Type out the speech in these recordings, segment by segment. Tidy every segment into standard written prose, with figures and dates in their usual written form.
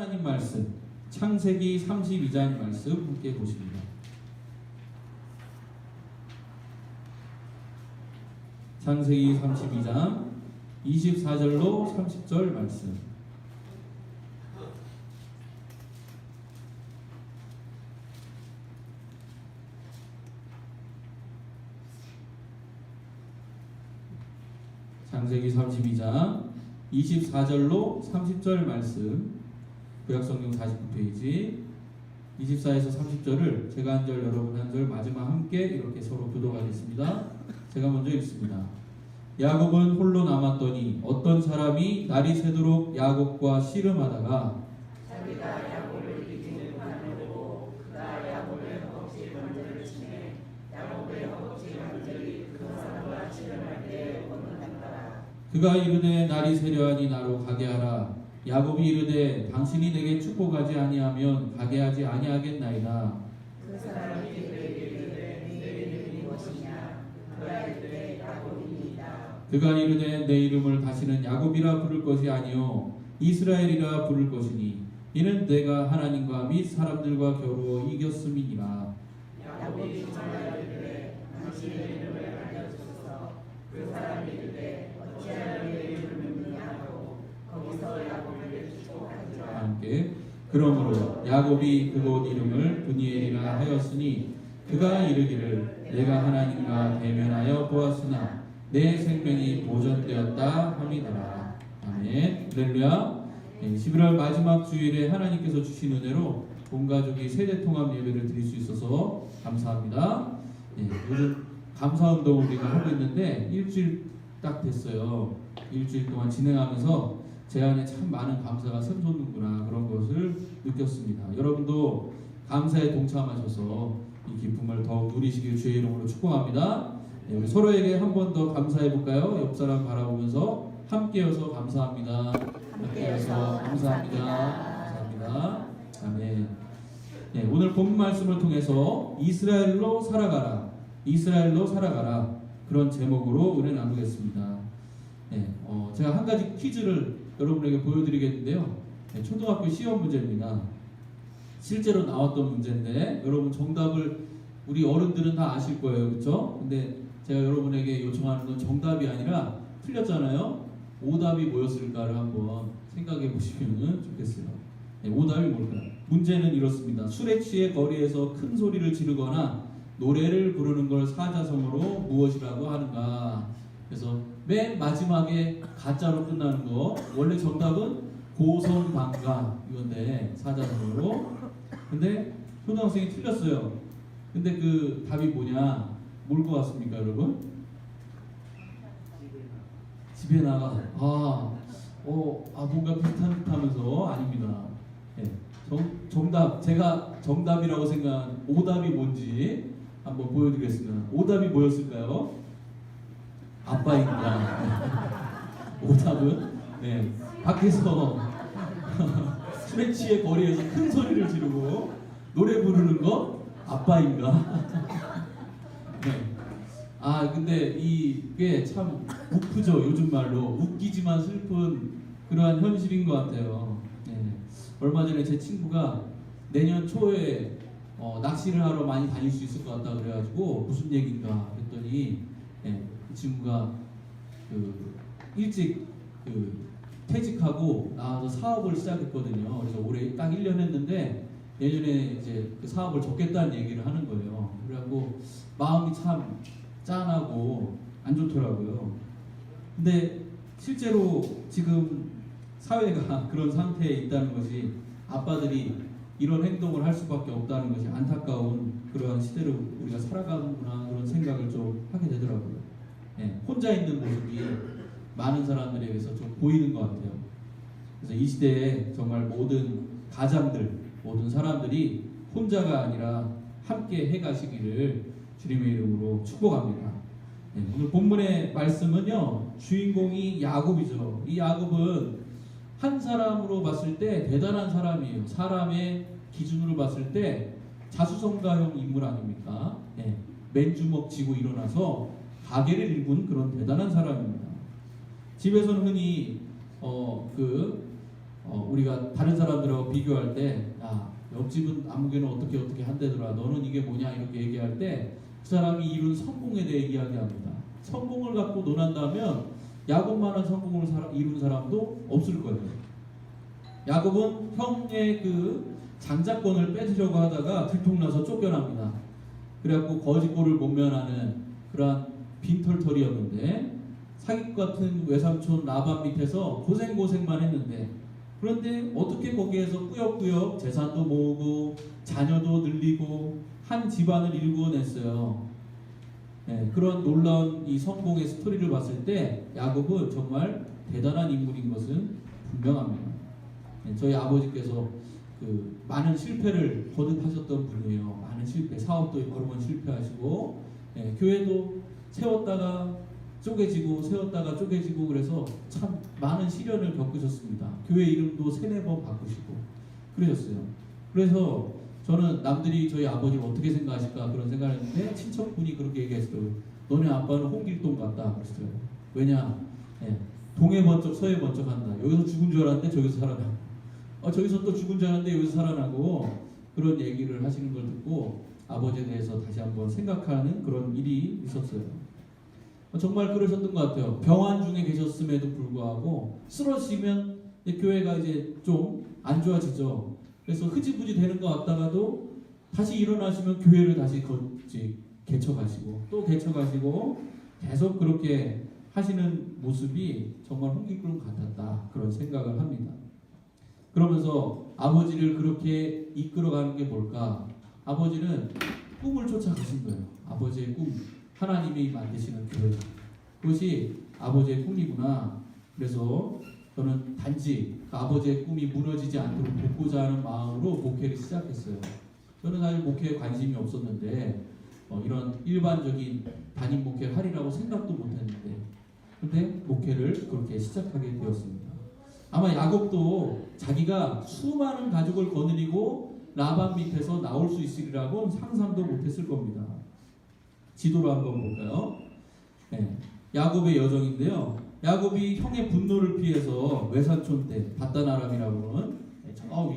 하나님 말씀 창세기 32장 말씀 함께 보십니다. 창세기 32장 24절로 30절 말씀. 창세기 32장 24절로 30절 말씀. 구약성경 49페이지 24에서 30절을 제가 한 절 여러분 한 절 마지막 함께 이렇게 서로 교독하겠습니다. 제가 먼저 읽습니다. 야곱은 홀로 남았더니 어떤 사람이 날이 새도록 야곱과 씨름하다가 자기가 야곱을 이기는 바라보고 그가 야곱의 허벅지 관절을 치매 야곱의 허벅지 관절이 그 사람과 씨름할 때 얻는다. 그가 이르되 날이 새려하니 나로 가게 하라. 야곱이 이르되 당신이 내게 축복하지 아니하면 가게 하지 아니하겠나이다. 그 사람이 그에게 이르되 네 이름이 무엇이냐. 그가 이르되 야곱이니이다. 그가 이르되 내 이름을 다시는 야곱이라 부를 것이 아니요 이스라엘이라 부를 것이니 이는 내가 하나님과 및 사람들과 겨루어 이겼음이니라. 야곱이 정말 이르되 당신의 이름을 알려주소서. 그 사람이 이르되 어찌하여 내 이름을 묻느냐 하고 거기서 야곱을 축복하니라. 함께 그러므로 야곱이 그곳 이름을 브니엘이라 하였으니 그가 이르기를 내가 하나님과 대면하여 보았으나 내 생명이 보존되었다 함이더라. 아멘. 할렐루야. 11월 마지막 주일에 하나님께서 주신 은혜로 온 가족이 세대통합 예배를 드릴 수 있어서 감사합니다. 요즘 감사운동 우리가 하고 있는데 일주일 딱 됐어요. 일주일 동안 진행하면서 제 안에 참 많은 감사가 샘솟는구나 그런 것을 느꼈습니다. 여러분도 감사에 동참하셔서 이 기쁨을 더욱 누리시길 주의 이름으로 축복합니다. 우리 서로에게 한 번 더 감사해 볼까요? 옆 사람 바라보면서 함께여서 감사합니다. 함께여서 감사합니다. 감사합니다. 아멘. 네, 오늘 본 말씀을 통해서 이스라엘로 살아가라, 이스라엘로 살아가라 그런 제목으로 은혜 나누겠습니다. 네, 제가 한 가지 퀴즈를 여러분에게 보여드리겠는데요. 네, 초등학교 시험 문제입니다. 실제로 나왔던 문제인데 여러분 정답을 우리 어른들은 다 아실 거예요, 그렇죠? 근데 제가 여러분에게 요청하는 건 정답이 아니라 틀렸잖아요. 오답이 뭐였을까를 한번 생각해 보시면 좋겠어요. 네, 오답이 뭘까요? 문제는 이렇습니다. 술에 취해 거리에서 큰 소리를 지르거나 노래를 부르는 걸 사자성어로 무엇이라고 하는가? 그래서 맨 마지막에 가짜로 끝나는 거 원래 정답은 고성방가 이건데 사자성어로. 근데 초등학생이 틀렸어요. 근데 그 답이 뭐냐? 뭘 것 같습니까, 여러분? 집에 나가. 뭔가 비슷한 듯하면서 아닙니다. 네, 정답, 제가 정답이라고 생각한 오답이 뭔지 한번 보여드리겠습니다. 오답이 뭐였을까요? 아빠입니다. 오답은 네, 밖에서 술에 취해 거리에서 큰 소리를 지르고 노래 부르는 거 아빠인가? 네. 근데 이게 참 웃프죠. 요즘 말로 웃기지만 슬픈 그러한 현실인 것 같아요. 네. 얼마 전에 제 친구가 내년 초에 낚시를 하러 많이 다닐 수 있을 것 같다 그래가지고 무슨 얘기인가 했더니 그 친구가 일찍 퇴직하고 나와서 사업을 시작했거든요. 그래서 올해 딱 1년 했는데 내년에 이제 그 사업을 접겠다는 얘기를 하는 거예요. 그래갖고 마음이 참 짠하고 안 좋더라고요. 근데 실제로 지금 사회가 그런 상태에 있다는 것이 아빠들이 이런 행동을 할 수밖에 없다는 것이 안타까운 그러한 시대로 우리가 살아가는구나 그런 생각을 좀 하게 되더라고요. 혼자 있는 모습이 많은 사람들에게서 좀 보이는 것 같아요. 그래서 이 시대에 정말 모든 가장들, 모든 사람들이 혼자가 아니라 함께 해가시기를 주님의 이름으로 축복합니다. 오늘 본문의 말씀은요, 주인공이 야곱이죠. 이 야곱은 한 사람으로 봤을 때 대단한 사람이에요. 사람의 기준으로 봤을 때 자수성가형 인물 아닙니까? 맨주먹 쥐고 일어나서 가게를 일군 그런 대단한 사람입니다. 집에서는 흔히 우리가 다른 사람들하고 비교할 때, 옆집은 아무개는 어떻게 한대더라, 너는 이게 뭐냐 이렇게 얘기할 때 그 사람이 이룬 성공에 대해 이야기합니다. 성공을 갖고 논한다면 야곱만한 성공을 이룬 사람도 없을 거예요. 야곱은 형의 그 장자권을 뺏으려고 하다가 들통나서 쫓겨납니다. 그래갖고 거짓골을 못면하는 그러한 빈털털이었는데, 사기꾼 같은 외삼촌 라반 밑에서 고생만 했는데, 그런데 어떻게 거기에서 꾸역꾸역 재산도 모으고 자녀도 늘리고 한 집안을 일구어냈어요. 그런 놀라운 이 성공의 스토리를 봤을 때 야곱은 정말 대단한 인물인 것은 분명합니다. 저희 아버지께서 그 많은 실패를 거듭하셨던 분이에요. 많은 실패, 사업도 여러 번 실패하시고, 교회도 세웠다가 쪼개지고 세웠다가 쪼개지고, 그래서 참 많은 시련을 겪으셨습니다. 교회 이름도 3-4번 바꾸시고 그러셨어요. 그래서 저는 남들이 저희 아버지를 어떻게 생각하실까 그런 생각을 했는데, 친척분이 그렇게 얘기했어요. 너네 아빠는 홍길동 같다 그랬어요. 왜냐? 동해 번쩍 서해 번쩍 한다. 여기서 죽은 줄 알았는데 저기서 살아나고, 저기서 또 죽은 줄 알았는데 여기서 살아나고, 그런 얘기를 하시는 걸 듣고 아버지에 대해서 다시 한번 생각하는 그런 일이 있었어요. 정말 그러셨던 것 같아요. 병환 중에 계셨음에도 불구하고 쓰러지면 교회가 이제 좀 안 좋아지죠. 그래서 흐지부지 되는 것 같다가도 다시 일어나시면 교회를 다시 개척하시고 또 개척하시고, 계속 그렇게 하시는 모습이 정말 홍길동 같았다, 그런 생각을 합니다. 그러면서 아버지를 그렇게 이끌어가는 게 뭘까? 아버지는 꿈을 쫓아가신 거예요. 아버지의 꿈, 하나님이 만드시는 교회, 그것이 아버지의 꿈이구나. 그래서 저는 단지 아버지의 꿈이 무너지지 않도록 돕고자 하는 마음으로 목회를 시작했어요. 저는 사실 목회에 관심이 없었는데, 이런 일반적인 담임 목회를 하리라고 생각도 못했는데, 근데 목회를 그렇게 시작하게 되었습니다. 아마 야곱도 자기가 수많은 가족을 거느리고 라반 밑에서 나올 수 있으리라고 상상도 못했을 겁니다. 지도로 한번 볼까요? 야곱의 여정인데요. 야곱이 형의 분노를 피해서 외삼촌 때 바단 아람이라고 하는 저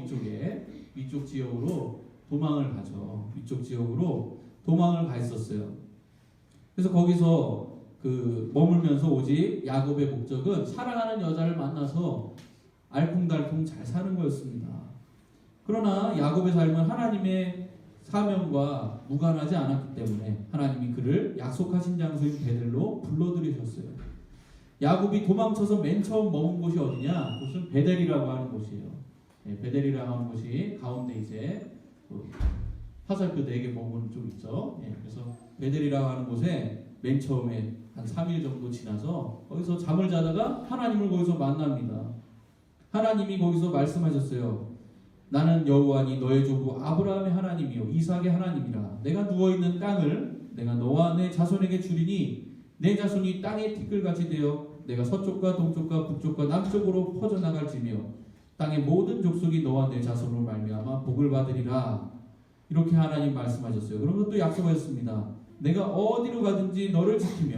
위쪽 지역으로 도망을 가죠. 위쪽 지역으로 도망을 가 있었어요. 그래서 거기서 머물면서 오직 야곱의 목적은 사랑하는 여자를 만나서 알콩달콩 잘 사는 거였습니다. 그러나 야곱의 삶은 하나님의 사명과 무관하지 않았기 때문에 하나님이 그를 약속하신 장소인 베델로 불러들이셨어요. 야곱이 도망쳐서 맨 처음 머문 곳이 어디냐? 그것은 베델이라고 하는 곳이에요. 베델이라고 하는 곳이 가운데 이제 화살표 4개 머무는 쪽 있죠. 그래서 베델이라고 하는 곳에 맨 처음에 한 3일 정도 지나서 거기서 잠을 자다가 하나님을 거기서 만납니다. 하나님이 거기서 말씀하셨어요. 나는 여호와니 너의 조부 아브라함의 하나님이요 이삭의 하나님이라. 내가 누워있는 땅을 내가 너와 내 자손에게 주리니 내 자손이 땅의 티끌같이 되어 내가 서쪽과 동쪽과 북쪽과 남쪽으로 퍼져나갈지며 땅의 모든 족속이 너와 내 자손으로 말미암아 복을 받으리라. 이렇게 하나님 말씀하셨어요. 그러면서 또 약속하셨습니다. 내가 어디로 가든지 너를 지키며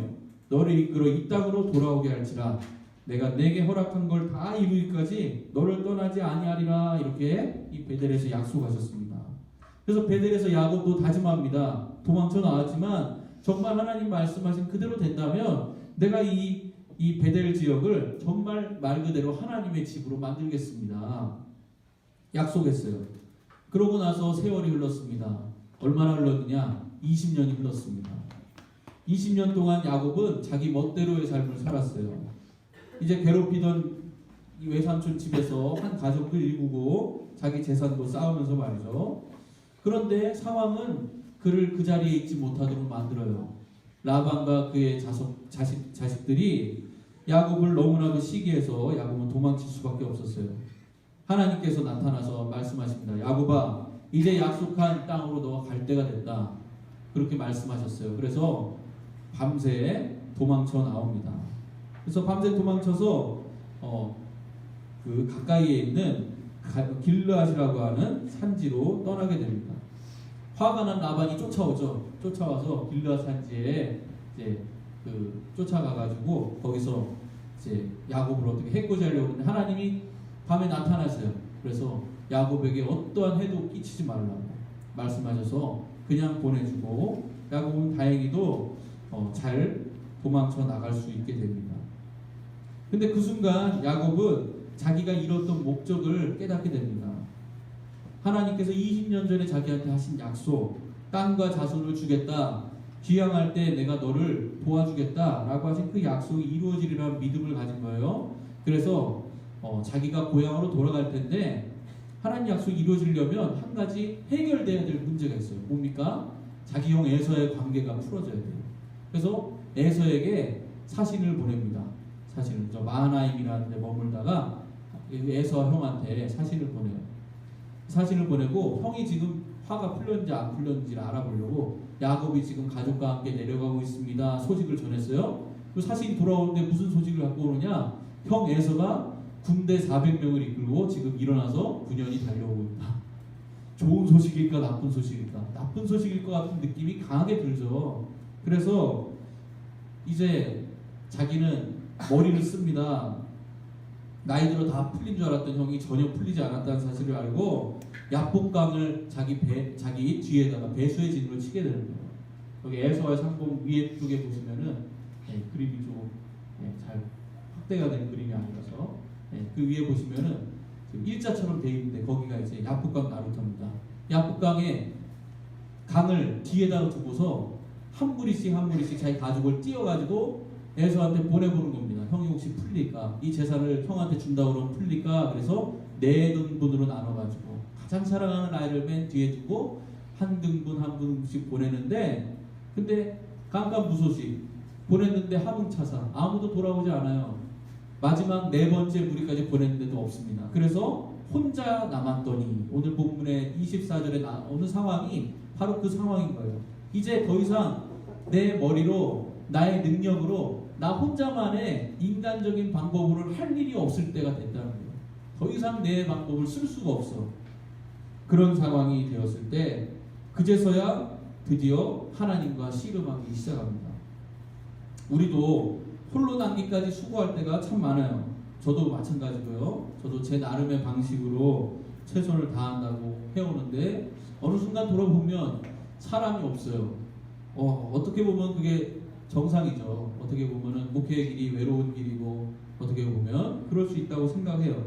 너를 이끌어 이 땅으로 돌아오게 할지라. 내가 내게 허락한 걸 다 이루기까지 너를 떠나지 아니하리라. 이렇게 이 베델에서 약속하셨습니다. 그래서 베델에서 야곱도 다짐합니다. 도망쳐 나왔지만 정말 하나님 말씀하신 그대로 된다면 내가 이 베델 지역을 정말 말 그대로 하나님의 집으로 만들겠습니다. 약속했어요. 그러고 나서 세월이 흘렀습니다. 얼마나 흘렀느냐? 20년이 흘렀습니다. 20년 동안 야곱은 자기 멋대로의 삶을 살았어요. 이제 괴롭히던 이 외삼촌 집에서 한 가족들 일구고 자기 재산도 쌓으면서 말이죠. 그런데 상황은 그를 그 자리에 있지 못하도록 만들어요. 라반과 그의 자식들이 야곱을 너무나도 시기해서 야곱은 도망칠 수밖에 없었어요. 하나님께서 나타나서 말씀하십니다. 야곱아, 이제 약속한 땅으로 너가 갈 때가 됐다. 그렇게 말씀하셨어요. 그래서 밤새 도망쳐 나옵니다. 그래서 밤새 도망쳐서 그 가까이에 있는 길르앗이라고 하는 산지로 떠나게 됩니다. 화가 난 라반이 쫓아오죠. 쫓아와서 길르앗 산지에 이제 쫓아가가지고 거기서 이제 야곱을 어떻게 해코지 하려고 하는데 하나님이 밤에 나타나세요. 그래서 야곱에게 어떠한 해도 끼치지 말라고 말씀하셔서 그냥 보내주고 야곱은 다행히도 잘 도망쳐 나갈 수 있게 됩니다. 근데 그 순간 야곱은 자기가 이뤘던 목적을 깨닫게 됩니다. 하나님께서 20년 전에 자기한테 하신 약속, 땅과 자손을 주겠다, 귀향할 때 내가 너를 도와주겠다 라고 하신 그 약속이 이루어지리라는 믿음을 가진 거예요. 그래서 자기가 고향으로 돌아갈 텐데 하나님 약속이 이루어지려면 한 가지 해결돼야 될 문제가 있어요. 뭡니까? 자기 형 에서의 관계가 풀어져야 돼요. 그래서 에서에게 사신을 보냅니다. 사신을 마하나임이라는 데 머물다가 에서 형한테 사신을 보내요. 사신을 보내고 형이 지금 화가 풀렸는지 안 풀렸는지를 알아보려고 야곱이 지금 가족과 함께 내려가고 있습니다. 소식을 전했어요. 그 사신이 돌아오는데 무슨 소식을 갖고 오느냐? 형 에서가 군대 400명을 이끌고 지금 일어나서 군현이 달려오고 있다. 좋은 소식일까 나쁜 소식일까? 나쁜 소식일 것 같은 느낌이 강하게 들죠. 그래서 이제 자기는 머리를 씁니다. 나이 들어 다 풀린 줄 알았던 형이 전혀 풀리지 않았다는 사실을 알고 야복강을 자기 뒤에다가 배수의 진으로 치게 되는 거예요. 여기 에서의 상봉 위에 쪽에 보시면은 그림이 좀 잘 확대가 된 그림이 아니라서 그 위에 보시면은 일자처럼 돼 있는데 거기가 이제 야복강 나루터입니다. 야복강에 강을 뒤에다가 두고서 한 무리씩 자기 가족을 띄워가지고 에서한테 보내보는 겁니다. 형이 혹시 풀릴까? 이 재산을 형한테 준다고 그러면 풀릴까? 그래서 4등분으로 나눠가지고 가장 사랑하는 아이를 맨 뒤에 두고 한 등분씩 보내는데 근데 깜깜무소식 보냈는데 하문차사 아무도 돌아오지 않아요. 마지막 4번째 무리까지 보냈는데도 없습니다. 그래서 혼자 남았더니 오늘 본문의 24절에 나오는 상황이 바로 그 상황인 거예요. 이제 더 이상 내 머리로 나의 능력으로 나 혼자만의 인간적인 방법으로 할 일이 없을 때가 됐다는 거예요. 더 이상 내 방법을 쓸 수가 없어. 그런 상황이 되었을 때 그제서야 드디어 하나님과 씨름하기 시작합니다. 우리도 홀로 남기까지 수고할 때가 참 많아요. 저도 마찬가지고요. 저도 제 나름의 방식으로 최선을 다한다고 해오는데 어느 순간 돌아보면 사람이 없어요. 어떻게 보면 그게 정상이죠. 어떻게 보면은 목회의 길이 외로운 길이고 어떻게 보면 그럴 수 있다고 생각해요.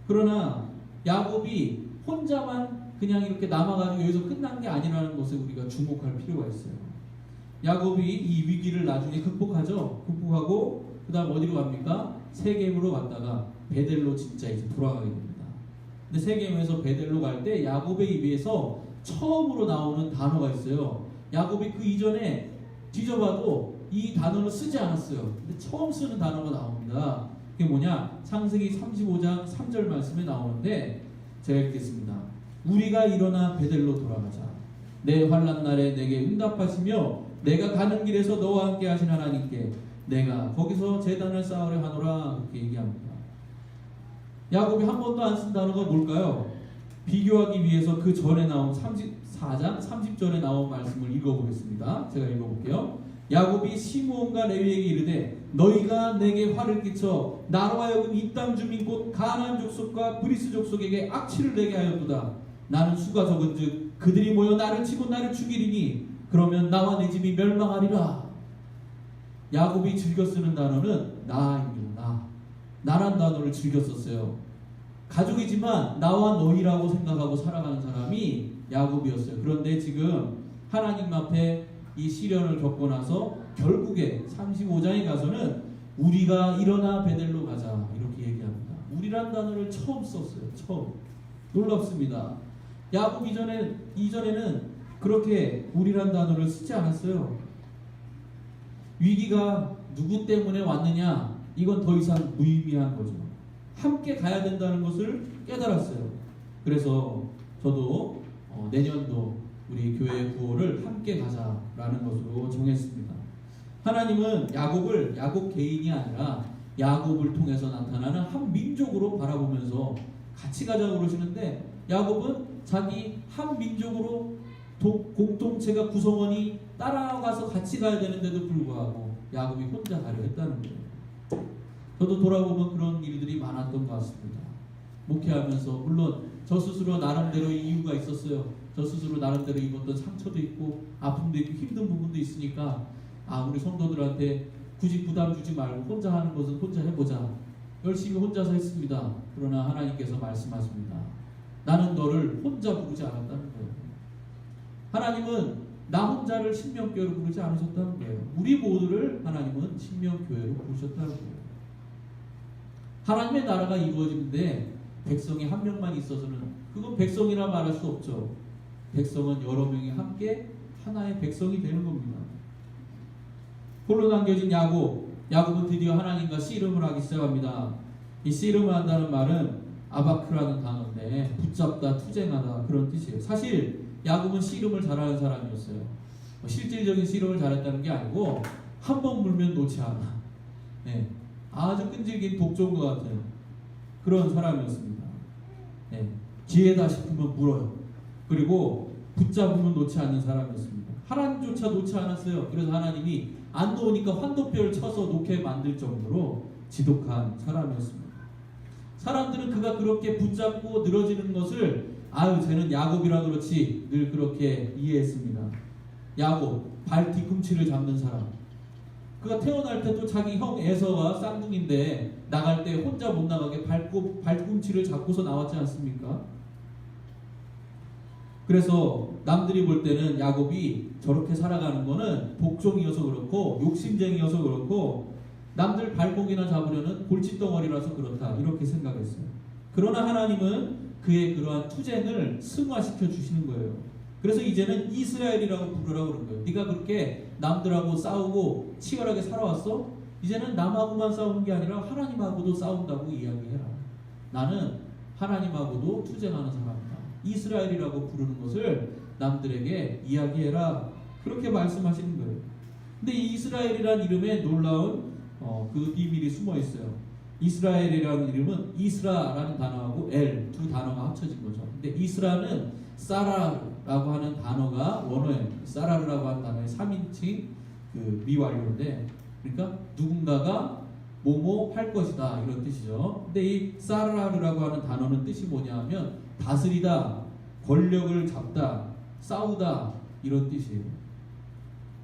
그러나 야곱이 혼자만 그냥 이렇게 남아가지고 여기서 끝난 게 아니라는 것에 우리가 주목할 필요가 있어요. 야곱이 이 위기를 나중에 극복하죠. 극복하고 그 다음 어디로 갑니까? 세겜으로 갔다가 베델로 진짜 이제 돌아가게 됩니다. 근데 세겜에서 베델로 갈 때 야곱의 입에서 처음으로 나오는 단어가 있어요. 야곱이 그 이전에 뒤져봐도 이 단어를 쓰지 않았어요. 근데 처음 쓰는 단어가 나옵니다. 그게 뭐냐? 창세기 35장 3절 말씀에 나오는데 제가 읽겠습니다. 우리가 일어나 베델로 돌아가자. 내 환난 날에 내게 응답하시며 내가 가는 길에서 너와 함께 하신 하나님께 내가 거기서 제단을 쌓으려 하노라. 그렇게 얘기합니다. 야곱이 한 번도 안 쓴 단어가 뭘까요? 비교하기 위해서 그 전에 나온 34장 30절에 나온 말씀을 읽어보겠습니다. 제가 읽어볼게요. 야곱이 시므온과 레위에게 이르되 너희가 내게 화를 끼쳐 나로 하여금 이 땅 주민 곧 가나안 족속과 브리스 족속에게 악취를 내게 하였도다. 나는 수가 적은즉 그들이 모여 나를 치고 나를 죽이리니 그러면 나와 내 집이 멸망하리라. 야곱이 즐겨 쓰는 단어는 나입니다. 나란 단어를 즐겨 썼어요. 가족이지만 나와 너희라고 생각하고 살아가는 사람이 야곱이었어요. 그런데 지금 하나님 앞에 이 시련을 겪고 나서 결국에 35장에 가서는 우리가 일어나 베델로 가자 이렇게 얘기합니다. 우리란 단어를 처음 썼어요. 처음. 놀랍습니다. 야곱 이전에는 그렇게 우리란 단어를 쓰지 않았어요. 위기가 누구 때문에 왔느냐 이건 더 이상 무의미한 거죠. 함께 가야 된다는 것을 깨달았어요. 그래서 저도 내년도 우리 교회의 구호를 함께 가자라는 것으로 정했습니다. 하나님은 야곱을 야곱 개인이 아니라 야곱을 통해서 나타나는 한 민족으로 바라보면서 같이 가자고 그러시는데 야곱은 자기 한 민족으로 공동체가 구성원이 따라가서 같이 가야 되는데도 불구하고 야곱이 혼자 가려 했다는 거예요. 저도 돌아보면 그런 일들이 많았던 것 같습니다. 목회하면서 물론 저 스스로 나름대로 이유가 있었어요. 저 스스로 나름대로 입었던 상처도 있고 아픔도 있고 힘든 부분도 있으니까 우리 성도들한테 굳이 부담 주지 말고 혼자 하는 것은 혼자 해보자. 열심히 혼자서 했습니다. 그러나 하나님께서 말씀하십니다. 나는 너를 혼자 부르지 않았다는 거예요. 하나님은 나 혼자를 신명교회로 부르지 않으셨다는 거예요. 우리 모두를 하나님은 신명교회로 부르셨다는 거예요. 하나님의 나라가 이루어지는데 백성이 한 명만 있어서는 그건 백성이라 말할 수 없죠. 백성은 여러 명이 함께 하나의 백성이 되는 겁니다. 홀로 남겨진 야곱은 드디어 하나님과 씨름을 하기 시작합니다. 이 씨름을 한다는 말은 아바크라는 단어인데 붙잡다, 투쟁하다 그런 뜻이에요. 사실 야곱은 씨름을 잘하는 사람이었어요. 실질적인 씨름을 잘했다는 게 아니고 한 번 물면 놓지 않아. 네, 아주 끈질긴 독종과 같은 그런 사람이었습니다. 네, 기회다 싶으면 물어요. 그리고 붙잡으면 놓지 않는 사람이었습니다. 하나님조차 놓지 않았어요. 그래서 하나님이 안 놓으니까 환도뼈를 쳐서 놓게 만들 정도로 지독한 사람이었습니다. 사람들은 그가 그렇게 붙잡고 늘어지는 것을 쟤는 야곱이라 그렇지 늘 그렇게 이해했습니다. 야곱, 발 뒤꿈치를 잡는 사람. 그가 태어날 때도 자기 형 에서가 쌍둥이인데 나갈 때 혼자 못 나가게 발꿈치를 잡고서 나왔지 않습니까? 그래서 남들이 볼 때는 야곱이 저렇게 살아가는 거는 독종이어서 그렇고 욕심쟁이여서 그렇고 남들 발목이나 잡으려는 골칫덩어리라서 그렇다 이렇게 생각했어요. 그러나 하나님은 그의 그러한 투쟁을 승화시켜 주시는 거예요. 그래서 이제는 이스라엘이라고 부르라고 그런 거예요. 네가 그렇게 남들하고 싸우고 치열하게 살아왔어? 이제는 남하고만 싸우는 게 아니라 하나님하고도 싸운다고 이야기해라. 나는 하나님하고도 투쟁하는 사람이다. 이스라엘이라고 부르는 것을 남들에게 이야기해라. 그렇게 말씀하시는 거예요. 근데 이 이스라엘이라는 이름에 놀라운 그 비밀이 숨어 있어요. 이스라엘이라는 이름은 이스라라는 단어하고 엘 두 단어가 합쳐진 거죠. 근데 이스라는 사라라고 하는 단어가 원어에 사라라고 하는 단어의 3인칭 그 미완료인데 그러니까 누군가가 뭐뭐 할 것이다 이런 뜻이죠. 근데 이 사라라고 하는 단어는 뜻이 뭐냐면 다스리다, 권력을 잡다, 싸우다 이런 뜻이에요.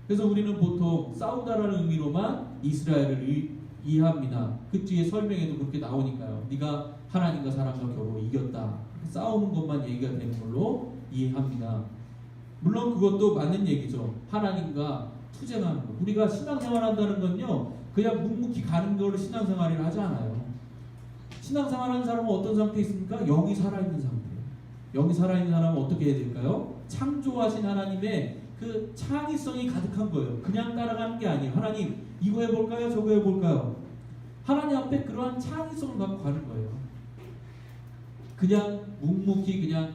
그래서 우리는 보통 싸우다라는 의미로만 이스라엘을 이해합니다. 그 뒤에 설명에도 그렇게 나오니까요. 네가 하나님과 사람과 겨우 이겼다. 싸우는 것만 얘기가 되는 걸로 이해합니다. 물론 그것도 맞는 얘기죠. 하나님과 투쟁하는 것. 우리가 신앙생활 한다는 건요. 그냥 묵묵히 가는 걸로 신앙생활을 하지 않아요. 신앙생활 하는 사람은 어떤 상태에 있습니까? 영이 살아있는 상태예요. 영이 살아있는 사람은 어떻게 해야 될까요? 창조하신 하나님의 그 창의성이 가득한 거예요. 그냥 따라가는 게 아니에요. 하나님 이거 해볼까요? 저거 해볼까요? 하나님 앞에 그러한 창의성을 갖고 가는 거예요. 그냥 묵묵히 그냥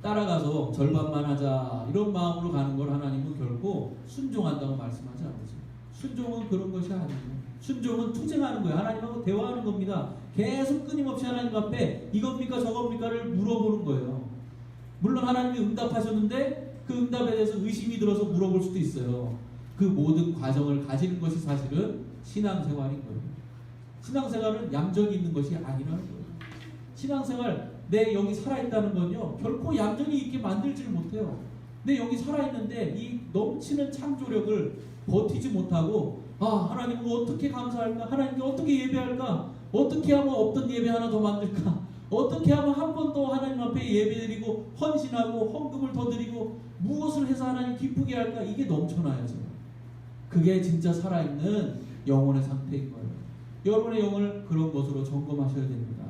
따라가서 절반만 하자 이런 마음으로 가는 걸 하나님은 결코 순종한다고 말씀하지 않으세요. 순종은 그런 것이 아니에요. 순종은 투쟁하는 거예요. 하나님하고 대화하는 겁니다. 계속 끊임없이 하나님 앞에 이겁니까 저겁니까를 물어보는 거예요. 물론 하나님이 응답하셨는데 그 응답에 대해서 의심이 들어서 물어볼 수도 있어요. 그 모든 과정을 가지는 것이 사실은 신앙생활인 거예요. 신앙생활은 얌전히 있는 것이 아니라는 거예요. 신앙생활 내 영이 살아있다는 건요 결코 얌전히 있게 만들지를 못해요. 내 영이 살아있는데 이 넘치는 창조력을 버티지 못하고 하나님은 어떻게 감사할까? 하나님께 어떻게 예배할까? 어떻게 하면 없던 예배 하나 더 만들까? 어떻게 하면 한 번 더 하나님 앞에 예배드리고 헌신하고 헌금을 더 드리고 무엇을 해서 하나님 기쁘게 할까? 이게 넘쳐나야죠. 그게 진짜 살아있는 영혼의 상태인 거예요. 여러분의 영을 그런 것으로 점검하셔야 됩니다.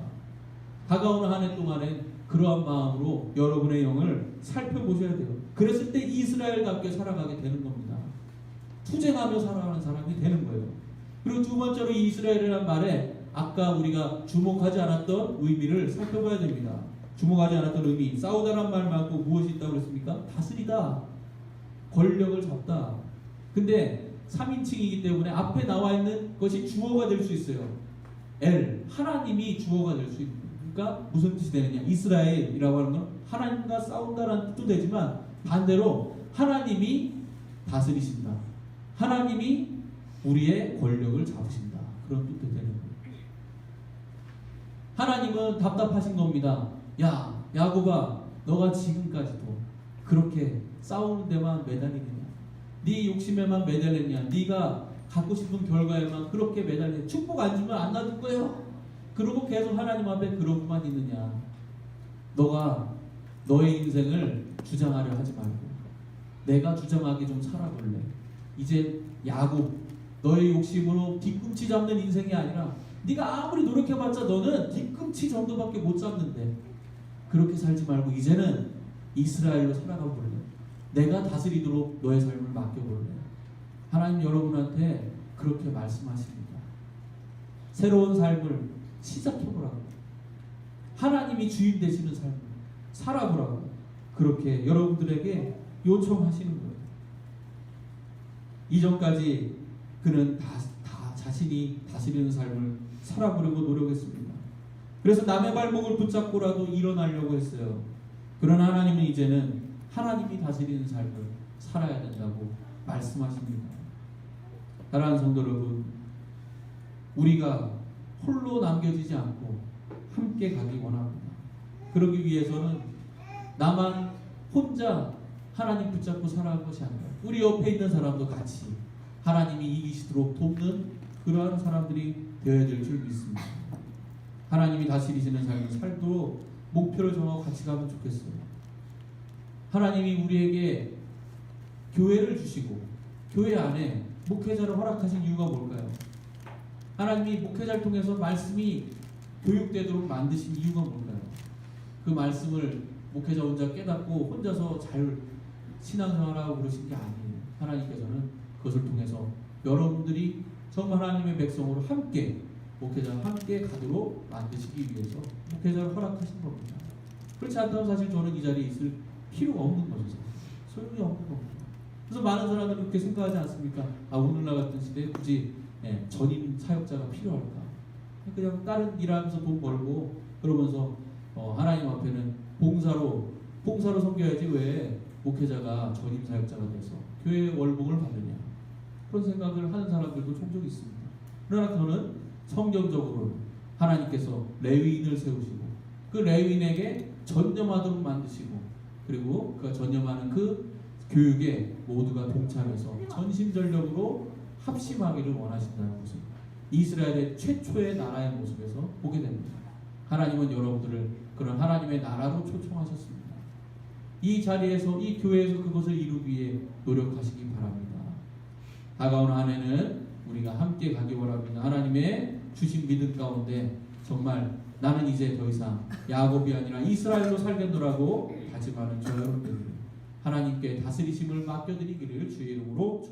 다가오는 한 해 동안에 그러한 마음으로 여러분의 영을 살펴보셔야 돼요. 그랬을 때 이스라엘답게 살아가게 되는 겁니다. 투쟁하며 살아가는 사람이 되는 거예요. 그리고 두 번째로 이 이스라엘이라는 말에 아까 우리가 주목하지 않았던 의미를 살펴봐야 됩니다. 주목하지 않았던 의미, 싸우다란 말 말고 무엇이 있다고 그랬습니까? 다스리다, 권력을 잡다. 근데 3인칭이기 때문에 앞에 나와 있는 것이 주어가 될 수 있어요. 엘, 하나님이 주어가 될 수 있는 거예요. 그러니까 무슨 뜻이 되느냐? 이스라엘이라고 하는 건 하나님과 싸운다라는 뜻도 되지만 반대로 하나님이 다스리신다. 하나님이 우리의 권력을 잡으신다. 그런 뜻도 되는 거예요. 하나님은 답답하신 겁니다. 야, 야곱아, 너가 지금까지도 그렇게 싸우는 데만 매달리느냐? 네 욕심에만 매달렸냐? 네가 갖고 싶은 결과에만 그렇게 매달려 축복 안 주면 안 놔둘 거예요. 그러고 계속 하나님 앞에 그러고만 있느냐? 너가 너의 인생을 주장하려 하지 말고 내가 주장하게 좀 살아볼래. 이제 야곱, 너의 욕심으로 뒤꿈치 잡는 인생이 아니라 네가 아무리 노력해봤자 너는 뒤꿈치 정도밖에 못 잡는데 그렇게 살지 말고 이제는 이스라엘로 살아가 볼래. 내가 다스리도록 너의 삶을 맡겨볼래. 하나님 여러분한테 그렇게 말씀하십니다. 새로운 삶을 시작해보라고. 하나님이 주인 되시는 삶을 살아보라고 그렇게 여러분들에게 요청하시는 거예요. 이전까지 그는 다 자신이 다스리는 삶을 살아보려고 노력했습니다. 그래서 남의 발목을 붙잡고라도 일어나려고 했어요. 그러나 하나님은 이제는 하나님이 다스리는 삶을 살아야 된다고 말씀하십니다. 사랑하는 성도 여러분, 우리가 홀로 남겨지지 않고 함께 가기 원합니다. 그러기 위해서는 나만 혼자 하나님 붙잡고 살아갈 것이 아니라 우리 옆에 있는 사람도 같이 하나님이 이기시도록 돕는 그러한 사람들이 되어야 될 줄 믿습니다. 하나님이 다스리시는 삶을 살도록 목표를 정하고 같이 가면 좋겠어요. 하나님이 우리에게 교회를 주시고 교회 안에 목회자를 허락하신 이유가 뭘까요? 하나님이 목회자를 통해서 말씀이 교육되도록 만드신 이유가 뭘까요? 그 말씀을 목회자 혼자 깨닫고 혼자서 잘 신앙생활하고 그러신 게 아니에요. 하나님께서는 그것을 통해서 여러분들이 정말 하나님의 백성으로 함께 목회자와 함께 가도록 만드시기 위해서 목회자를 허락하신 겁니다. 그렇지 않다면 사실 저는 이 자리에 있을 필요가 없는 거죠. 소용이 없는 겁니다. 그래서 많은 사람들은 그렇게 생각하지 않습니까? 아, 오늘날 같은 시대에 굳이 전임 사역자가 필요할까? 그냥 다른 일하면서 돈 벌고 그러면서 하나님 앞에는 봉사로 섬겨야지 왜 목회자가 전임 사역자가 돼서 교회의 월봉을 받느냐? 그런 생각을 하는 사람들도 종종 있습니다. 그러나 저는 성경적으로 하나님께서 레위인을 세우시고 그 레위인에게 전념하도록 만드시고 그리고 그가 전념하는 그 교육에 모두가 동참해서 전심전력으로 합심하기를 원하신다는 것을 이스라엘의 최초의 나라의 모습에서 보게 됩니다. 하나님은 여러분들을 그런 하나님의 나라로 초청하셨습니다. 이 자리에서 이 교회에서 그것을 이루기 위해 노력하시기 바랍니다. 다가오는 한 해는 우리가 함께 가기 원합니다. 하나님의 주신 믿음 가운데 정말 나는 이제 더 이상 야곱이 아니라 이스라엘로 살겠노라고 다짐하는 저 여러분들 하나님께 다스리심을 맡겨드리기를 주의 이름으로